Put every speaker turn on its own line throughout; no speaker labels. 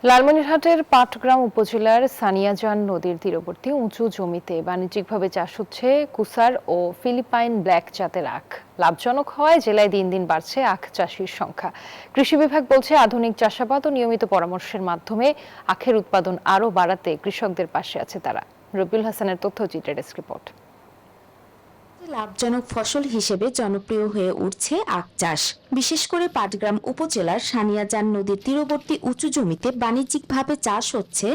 লালমনিরহাটের পাটগ্রাম উপজেলার সানিয়াজান নদীর তীরবর্তী উঁচু জমিতে বাণিজ্যিকভাবে চাষ হচ্ছে কুসার ও ফিলিপাইন ব্ল্যাক জাতের আখ। লাভজনক হওয়ায় জেলায় দিন দিন বাড়ছে আখ চাষির সংখ্যা। কৃষি বিভাগ বলছে, আধুনিক চাষাবাদ ও নিয়মিত পরামর্শের মাধ্যমে আখের উৎপাদন আরও বাড়াতে কৃষকদের পাশে আছে তারা। রবিউল হাসানের তথ্যচিত্রের ডেস্ক রিপোর্ট।
লাভজনক ফসল হিসেবে জনপ্রিয় হয়ে উঠছে আখ চাষ। বিশেষ করে পাটগ্রাম উপজেলার সানিয়াজান নদীর তীরবর্তী উঁচু জমিতে বাণিজ্যিকভাবে চাষ হচ্ছে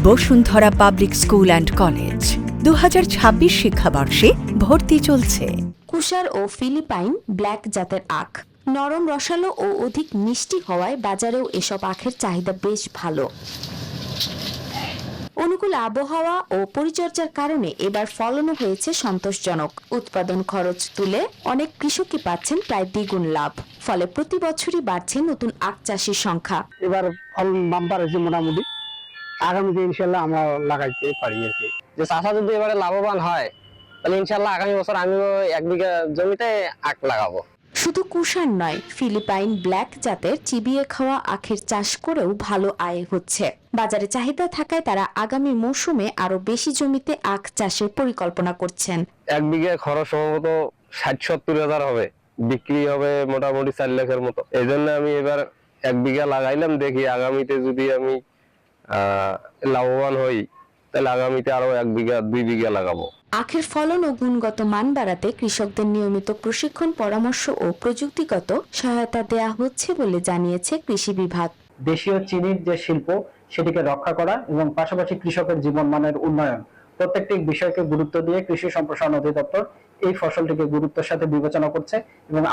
Bashundhara public school and college. 2026 শিক্ষাবর্ষে ভর্তি চলছে।
কুসার ও ফিলিপাইন ব্ল্যাক জাতের আখ নরম রসালো ও অধিক মিষ্টি হওয়ায় বাজারেও এসব আখের চাহিদা বেশ ভালো। অনুকূল আবহাওয়া ও পরিচর্যার কারণে এবার ফলনও হয়েছে সন্তোষজনক। উৎপাদন খরচ তুলে অনেক কৃষকই পাচ্ছেন প্রায় দ্বিগুণ লাভ। ফলে প্রতি বছরই বাড়ছে নতুন আখ চাষির সংখ্যা।
এবার ফলন বাম্পার হয়েছে মোটামুটি। আগামীতে ইনশাল্লাহ আমরা লাগাইতে পারি আর কি।
যে চাষা যদি এবারে লাভবান হয় তাহলে ইনশাল্লাহ আগামী বছর আমিও 1 বিঘা জমিতে আখ লাগাবো।
শুধু কুষাণ নয়, ফিলিপাইন ব্ল্যাক জাতের চিবিয়ে খাওয়া আখের চাষ করেও ভালো আয় হচ্ছে। বাজারে চাহিদা থাকায় তারা আগামী মৌসুমে আরো বেশি জমিতে আখ চাষের পরিকল্পনা করছেন।
1 বিঘা খরচ সম্ভবত 60-70 হাজার হবে, বিক্রি হবে মোটামুটি 4 লাখের মতো। এই জন্য আমি এবার 1 বিঘা লাগাইলাম, দেখি আগামীতে যদি আমি লাভবান হই তাহলে আগামীতে আরো 1 বিঘা 2 বিঘা লাগাবো।
আখের ফলন ও গুণগত মান বাড়াতে কৃষকদের নিয়মিত প্রশিক্ষণ, পরামর্শ ও প্রযুক্তিগত সহায়তা দেয়া হচ্ছে বলে জানিয়েছে কৃষি বিভাগ।
দেশীয় চিনির যে শিল্প সেটিকে রক্ষা করা এবং পাশাপাশি কৃষকের জীবনমানের উন্নয়ন, প্রত্যেকটি বিষয়কে গুরুত্ব দিয়ে কৃষি সম্প্রসারণ অধিদপ্তর এই ফসলটিকে গুরুত্বের সাথে বিবেচনা করছে এবং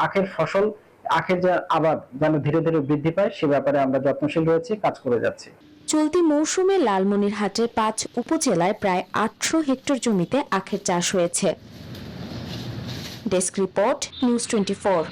আখের যে আবাদ যেন ধীরে ধীরে বৃদ্ধি পায় সে ব্যাপারে আমরা যত্নশীল রয়েছি, কাজ করে যাচ্ছি।
চলতি মৌসুমে লালমনিরহাটের 5 উপজেলায় প্রায় 800 হেক্টর জমিতে আখের চাষ হয়েছে। Desk report, news 24।